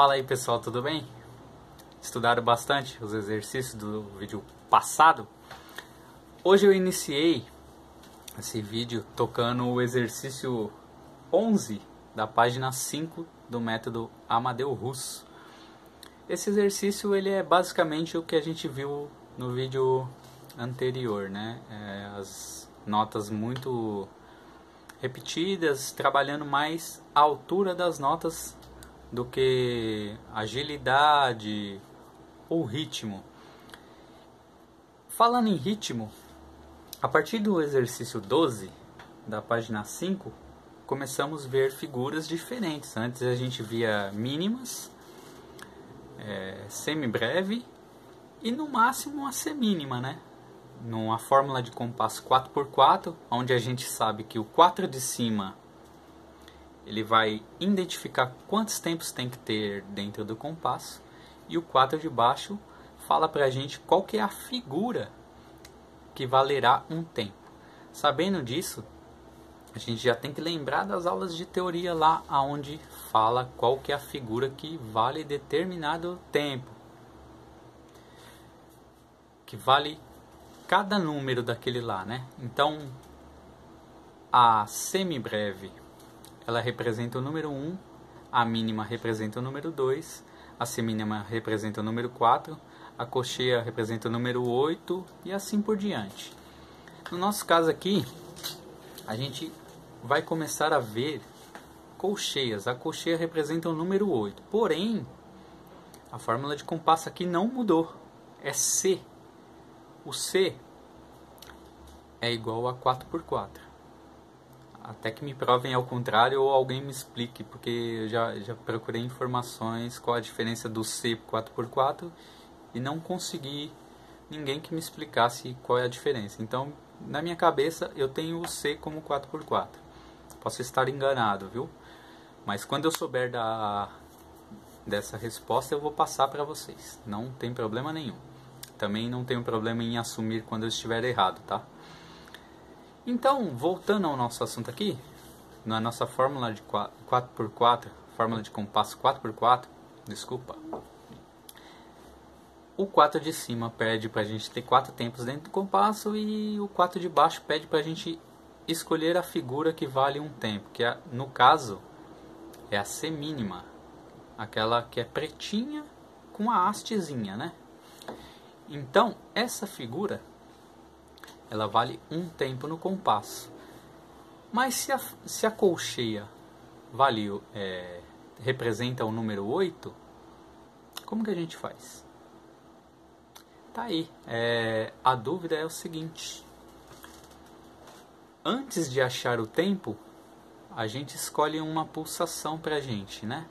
Fala aí pessoal, tudo bem? Estudaram bastante os exercícios do vídeo passado? Hoje eu iniciei esse vídeo tocando o exercício 11 da página 5 do método Amadeu Russo. Esse exercício ele é basicamente o que a gente viu no vídeo anterior, né? As notas muito repetidas, trabalhando mais a altura das notas do que agilidade ou ritmo. Falando em ritmo, a partir do exercício 12 da página 5, começamos a ver figuras diferentes. Antes a gente via mínimas, semibreve e no máximo a semínima, né? Numa fórmula de compasso 4x4, onde a gente sabe que o 4 de cima ele vai identificar quantos tempos tem que ter dentro do compasso, e o 4 de baixo fala pra gente qual que é a figura que valerá um tempo. Sabendo disso, a gente já tem que lembrar das aulas de teoria lá onde fala qual que é a figura que vale determinado tempo, que vale cada número daquele lá, né? Então, a semibreve ela representa o número 1, a mínima representa o número 2, a semínima representa o número 4, a cocheia representa o número 8 e assim por diante. No nosso caso aqui, a gente vai começar a ver colcheias. A colcheia representa o número 8, porém, a fórmula de compasso aqui não mudou, é C. O C é igual a 4x4. Até que me provem ao contrário ou alguém me explique, porque eu já procurei informações qual a diferença do C 4x4 e não consegui ninguém que me explicasse qual é a diferença. Então, na minha cabeça, eu tenho o C como 4x4. Posso estar enganado, viu? Mas quando eu souber dessa resposta, eu vou passar para vocês. Não tem problema nenhum. Também não tenho problema em assumir quando eu estiver errado, tá? Então, voltando ao nosso assunto aqui, na nossa fórmula de 4x4, fórmula de compasso 4x4, desculpa, o 4 de cima pede para a gente ter 4 tempos dentro do compasso e o 4 de baixo pede para a gente escolher a figura que vale um tempo, que no caso é a semínima, aquela que é pretinha com a hastezinha, né? Então, essa figura ela vale um tempo no compasso. Mas se a colcheia representa o número 8, como que a gente faz? Tá aí. A dúvida é o seguinte. Antes de achar o tempo, a gente escolhe uma pulsação pra gente, né?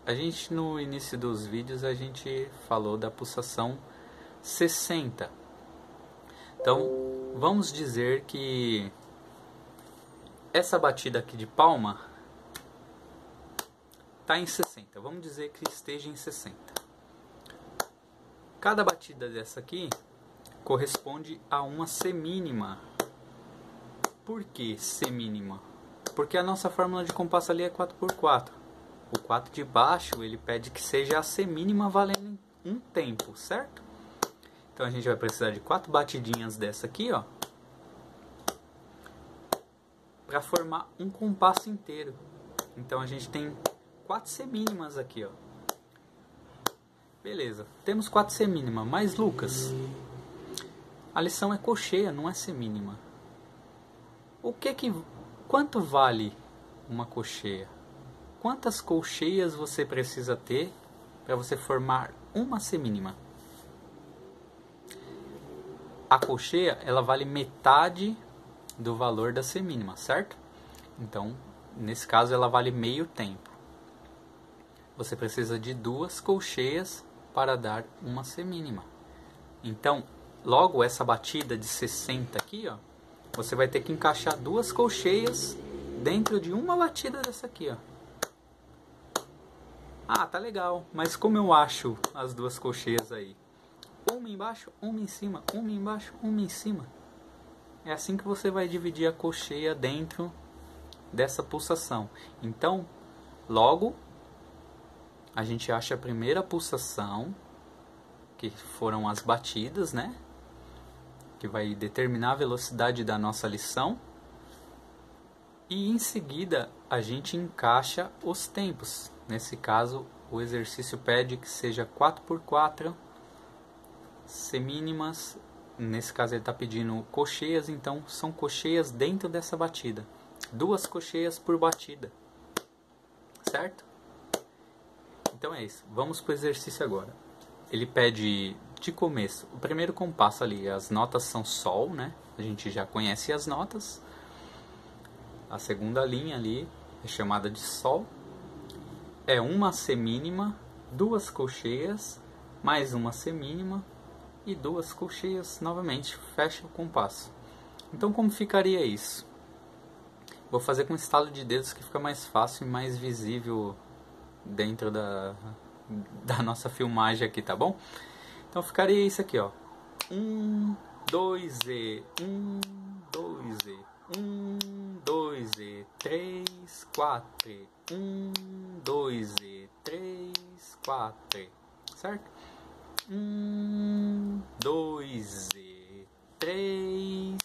A gente, no início dos vídeos, a gente falou da pulsação 60. Então, vamos dizer que essa batida aqui de palma está em 60. Vamos dizer que esteja em 60. Cada batida dessa aqui corresponde a uma semínima. Por que semínima? Porque a nossa fórmula de compasso ali é 4x4. O 4 de baixo ele pede que seja a semínima valendo um tempo, certo? Então a gente vai precisar de 4 batidinhas dessa aqui, ó, para formar um compasso inteiro. Então a gente tem 4 semínimas aqui, ó. Beleza, temos 4 semínimas, mas Lucas, a lição é colcheia, não é semínima. Quanto vale uma colcheia? Quantas colcheias você precisa ter para você formar uma semínima? A colcheia, ela vale metade do valor da semínima, certo? Então, nesse caso, ela vale meio tempo. Você precisa de 2 colcheias para dar uma semínima. Então, logo essa batida de 60 aqui, ó, você vai ter que encaixar 2 colcheias dentro de uma batida dessa aqui, ó. Ah, tá legal, mas como eu acho as 2 colcheias aí? Uma embaixo, uma em cima, uma embaixo, uma em cima. É assim que você vai dividir a colcheia dentro dessa pulsação. Então, logo, a gente acha a primeira pulsação, que foram as batidas, né? Que vai determinar a velocidade da nossa lição. E em seguida a gente encaixa os tempos. Nesse caso, o exercício pede que seja 4x4 semínimas. Nesse caso ele está pedindo cocheias, então são cocheias dentro dessa batida. 2 cocheias por batida. Certo? Então é isso. Vamos para o exercício agora. Ele pede de começo, o primeiro compasso ali, as notas são Sol, né? A gente já conhece as notas. A segunda linha ali é chamada de Sol. É uma semínima, 2 colcheias, mais uma semínima e 2 colcheias novamente. Fecha o compasso. Então como ficaria isso? Vou fazer com estalo de dedos que fica mais fácil e mais visível dentro da nossa filmagem aqui, tá bom? Então ficaria isso aqui, ó. 1, 2 e 1, 2 e 1, 2 e 3, 4 e 1, 2 e 3, 4 e, certo? 1, 2 e 3,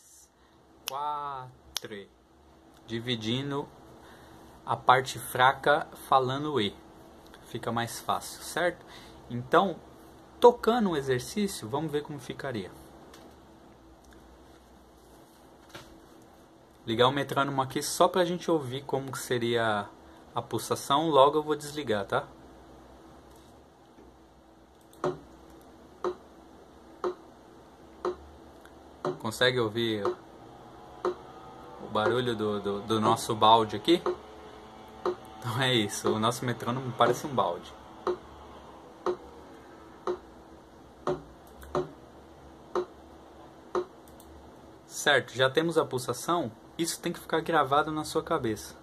4 e, dividindo a parte fraca falando E. Fica mais fácil, certo? Então, tocando o exercício, vamos ver como ficaria. Ligar o metrônomo aqui só pra gente ouvir como seria a pulsação. Logo eu vou desligar, tá? Consegue ouvir o barulho do nosso balde aqui? Então é isso, o nosso metrônomo parece um balde. Certo, já temos a pulsação, isso tem que ficar gravado na sua cabeça.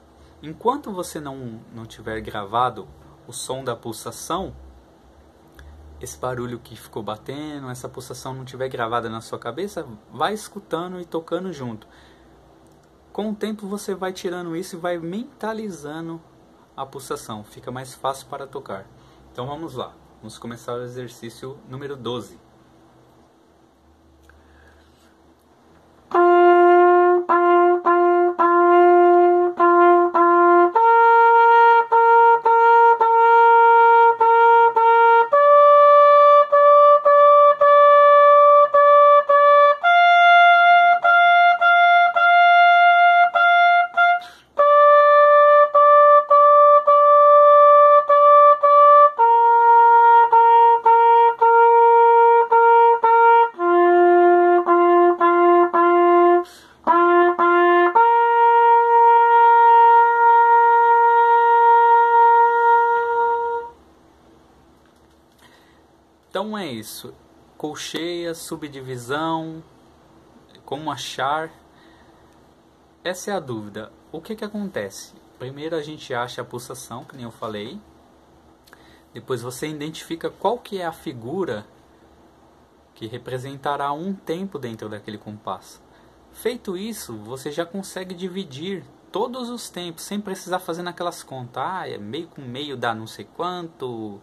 Enquanto você não tiver gravado o som da pulsação, esse barulho que ficou batendo, essa pulsação não tiver gravada na sua cabeça, vai escutando e tocando junto. Com o tempo você vai tirando isso e vai mentalizando a pulsação, fica mais fácil para tocar. Então vamos lá, vamos começar o exercício número 12. Então é isso, colcheia, subdivisão, como achar, essa é a dúvida. O que acontece? Primeiro a gente acha a pulsação, que nem eu falei, depois você identifica qual que é a figura que representará um tempo dentro daquele compasso. Feito isso, você já consegue dividir todos os tempos, sem precisar fazer naquelas contas, meio com meio dá não sei quanto,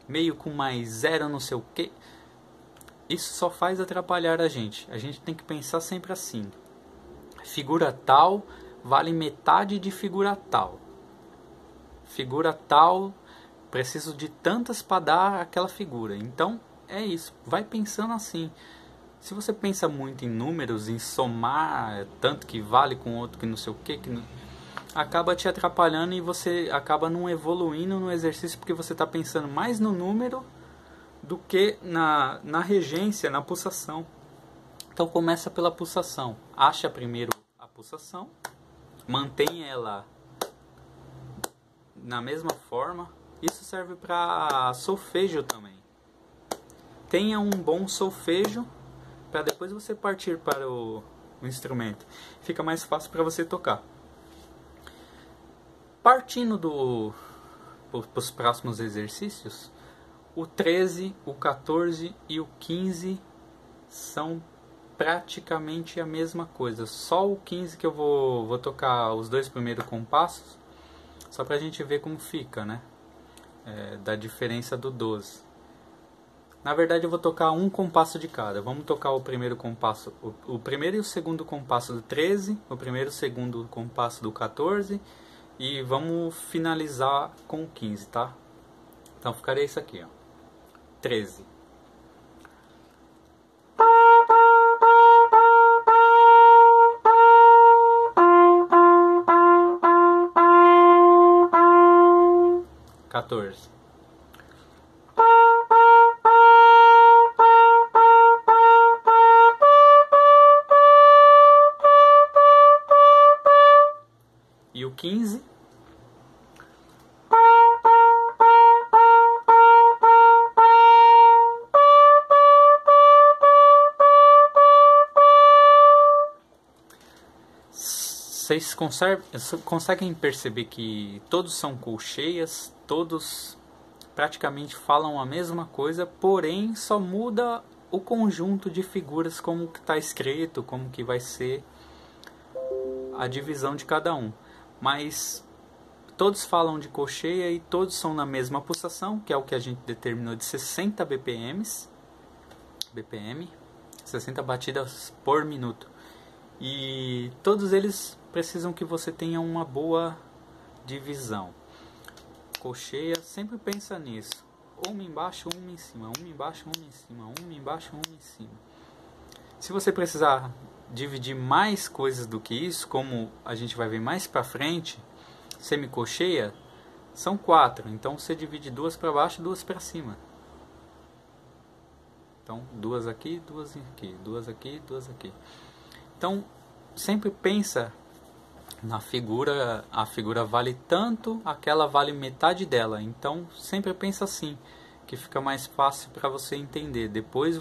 meio com mais zero não sei o que. Isso só faz atrapalhar a gente tem que pensar sempre assim: figura tal vale metade de figura tal, figura tal preciso de tantas para dar aquela figura. Então é isso, vai pensando assim. Se você pensa muito em números, em somar tanto que vale com outro que não sei o que acaba te atrapalhando e você acaba não evoluindo no exercício, porque você está pensando mais no número do que na regência, na pulsação. Então começa pela pulsação. Acha primeiro a pulsação, mantém ela na mesma forma. Isso serve para solfejo também. Tenha um bom solfejo para depois você partir para o instrumento. Fica mais fácil para você tocar. Partindo os próximos exercícios, o 13, o 14 e o 15 são praticamente a mesma coisa. Só o 15 que eu vou tocar os 2 primeiros compassos, só pra gente ver como fica, né? da diferença do 12. Na verdade eu vou tocar um compasso de cada. Vamos tocar o primeiro compasso, o primeiro e o segundo compasso do 13, o primeiro e o segundo compasso do 14 e vamos finalizar com o 15, tá? Então ficaria isso aqui, ó. 13. Quatorze. E o 15. Vocês conseguem perceber que todos são colcheias, todos praticamente falam a mesma coisa, porém só muda o conjunto de figuras, como que está escrito, como que vai ser a divisão de cada um. Mas todos falam de colcheia e todos são na mesma pulsação, que é o que a gente determinou de 60 BPM, 60 batidas por minuto. E todos eles precisam que você tenha uma boa divisão. Colcheia, sempre pensa nisso. Uma embaixo, uma em cima, uma embaixo, uma em cima, uma embaixo, uma em cima. Se você precisar dividir mais coisas do que isso, como a gente vai ver mais pra frente, semicolcheia são 4. Então você divide 2 para baixo e 2 para cima. Então 2 aqui, 2 aqui, 2 aqui, 2 aqui. Então sempre pensa na figura, a figura vale tanto, aquela vale metade dela. Então sempre pensa assim, que fica mais fácil para você entender. Depois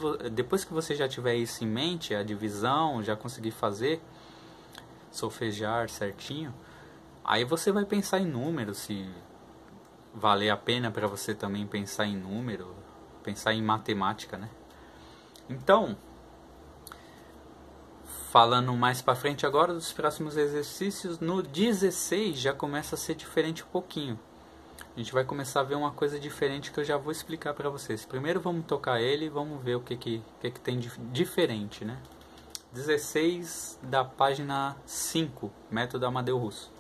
que você já tiver isso em mente, a divisão, já conseguir fazer, solfejar certinho, aí você vai pensar em número, se valer a pena para você também pensar em número, pensar em matemática, né? Então, falando mais para frente agora dos próximos exercícios, no 16 já começa a ser diferente um pouquinho. A gente vai começar a ver uma coisa diferente que eu já vou explicar para vocês. Primeiro vamos tocar ele e vamos ver o que tem de diferente, né? 16 da página 5, Método Amadeu Russo.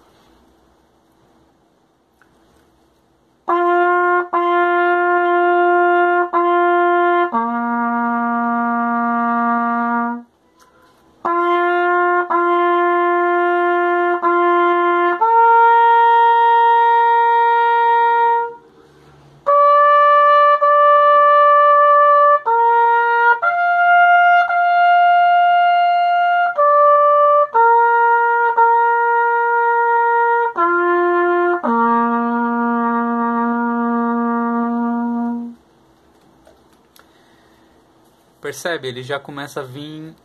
Percebe? Ele já começa a vir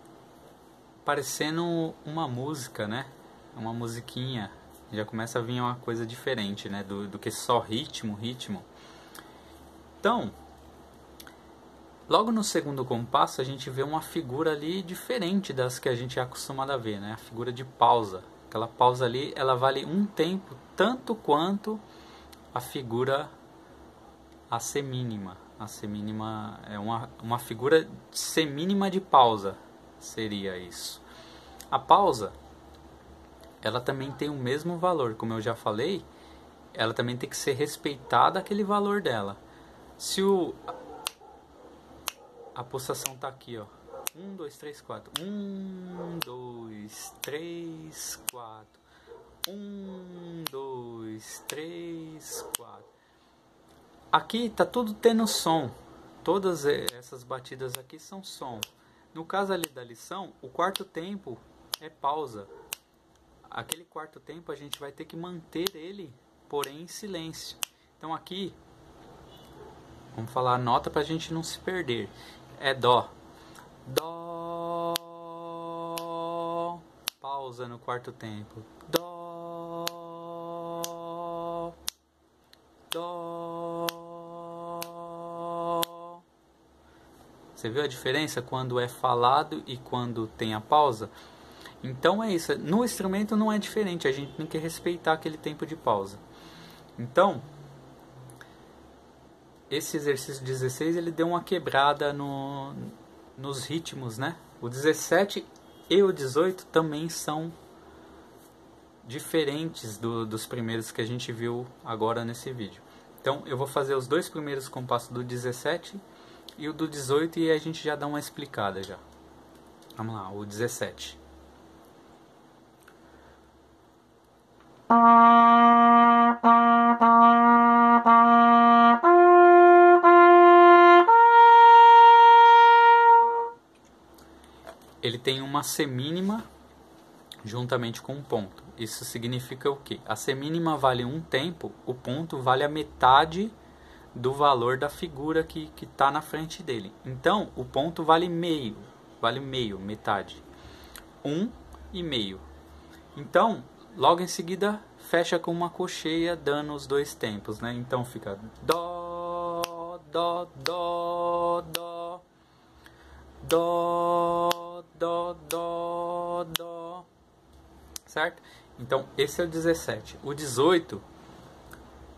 parecendo uma música, né? Uma musiquinha. Já começa a vir uma coisa diferente, né? Do que só ritmo. Então, logo no segundo compasso a gente vê uma figura ali diferente das que a gente é acostumado a ver, né? A figura de pausa. Aquela pausa ali, ela vale um tempo tanto quanto a figura a semínima. A semínima é uma figura semínima de pausa, seria isso. A pausa, ela também tem o mesmo valor, como eu já falei, ela também tem que ser respeitada aquele valor dela. Se a pulsação tá aqui, ó, 1, 2, 3, 4, 1, 2, 3, 4, 1, 2, 3, 4. Aqui tá tudo tendo som. Todas essas batidas aqui são som. No caso ali da lição, o quarto tempo é pausa. Aquele quarto tempo a gente vai ter que manter ele, porém em silêncio. Então aqui, vamos falar a nota pra gente não se perder. É dó. Dó. Pausa no quarto tempo. Dó. Dó. Você viu a diferença quando é falado e quando tem a pausa? Então é isso. No instrumento não é diferente. A gente tem que respeitar aquele tempo de pausa. Então, esse exercício 16 ele deu uma quebrada nos ritmos, né? O 17 e o 18 também são diferentes dos primeiros que a gente viu agora nesse vídeo. Então eu vou fazer os dois primeiros compassos do 17 e o do 18 e a gente já dá uma explicada já. Vamos lá, o 17. Ele tem uma semínima juntamente com um ponto. Isso significa o quê? A semínima vale um tempo, o ponto vale a metade do valor da figura que está na frente dele. Então, o ponto vale meio, metade. 1 e meio. Então, logo em seguida, fecha com uma cocheia, dando os dois tempos, né? Então, fica Dó, Dó, Dó, Dó, Dó, Dó, Dó, Dó. Certo? Então, esse é o 17. O 18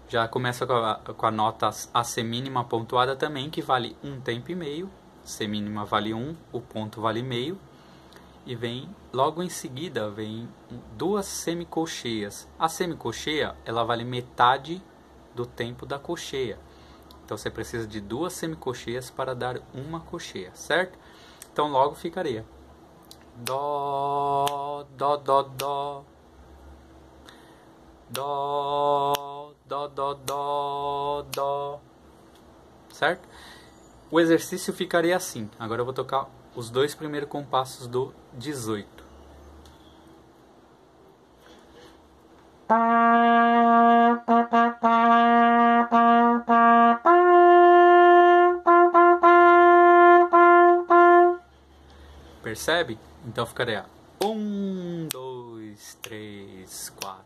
já começa com a nota a semínima pontuada também, que vale um tempo e meio. Semínima vale 1, o ponto vale meio. E vem, logo em seguida, vem duas semicolcheias. A semicolcheia, ela vale metade do tempo da colcheia. Então, você precisa de duas semicolcheias para dar uma colcheia, certo? Então, logo ficaria Dó, Dó, Dó, Dó, Dó, Dó, Dó, Dó, Dó, certo? O exercício ficaria assim. Agora eu vou tocar os dois primeiros compassos do 18. Percebe? Então ficaria 1, 2, 3, 4.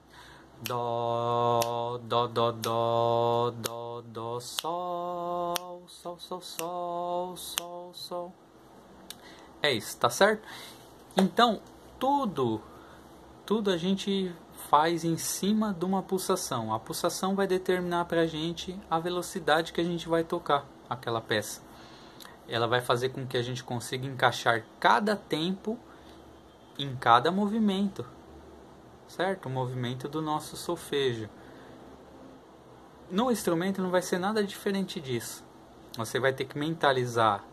Dó, Dó, Dó, Dó, Dó, Dó, Sol, Sol, Sol, Sol, Sol, Sol. É isso, tá certo? Então, tudo a gente faz em cima de uma pulsação. A pulsação vai determinar pra gente a velocidade que a gente vai tocar aquela peça. Ela vai fazer com que a gente consiga encaixar cada tempo em cada movimento, certo? O movimento do nosso solfejo. No instrumento não vai ser nada diferente disso. Você vai ter que mentalizar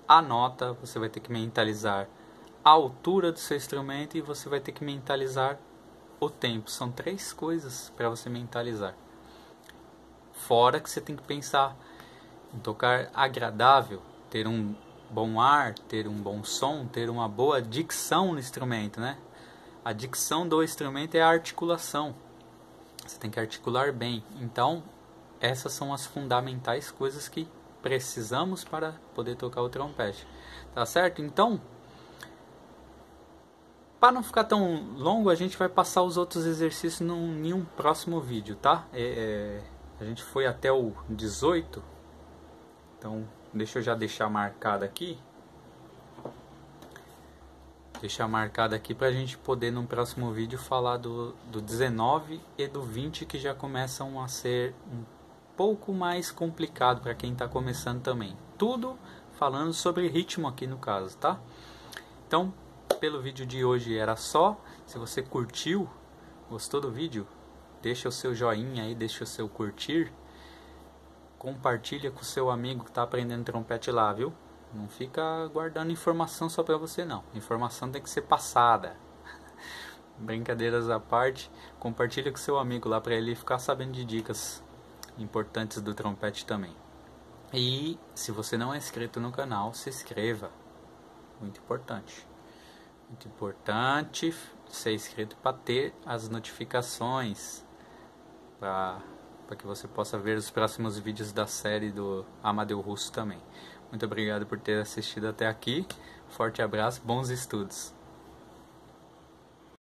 a nota, você vai ter que mentalizar a altura do seu instrumento e você vai ter que mentalizar o tempo. São 3 coisas para você mentalizar. Fora que você tem que pensar em tocar agradável, ter um bom ar, ter um bom som, ter uma boa dicção no instrumento, né? A dicção do instrumento é a articulação. Você tem que articular bem. Então, essas são as fundamentais coisas que precisamos para poder tocar o trompete. Tá certo? Então, para não ficar tão longo, a gente vai passar os outros exercícios em um próximo vídeo, tá? A gente foi até o 18. Então, deixa eu já deixar marcado aqui. Deixar marcado aqui para a gente poder no próximo vídeo falar do 19 e do 20, que já começam a ser um pouco mais complicado para quem está começando também. Tudo falando sobre ritmo aqui no caso, tá? Então, pelo vídeo de hoje era só. Se você curtiu, gostou do vídeo, deixa o seu joinha aí, deixa o seu curtir. Compartilha com o seu amigo que está aprendendo trompete lá, viu? Não fica guardando informação só para você não. Informação tem que ser passada. Brincadeiras à parte, compartilha com seu amigo lá para ele ficar sabendo de dicas importantes do trompete também. E se você não é inscrito no canal, se inscreva. Muito importante. Muito importante ser inscrito para ter as notificações, para que você possa ver os próximos vídeos da série do Amadeu Russo também. Muito obrigado por ter assistido até aqui. Forte abraço, bons estudos.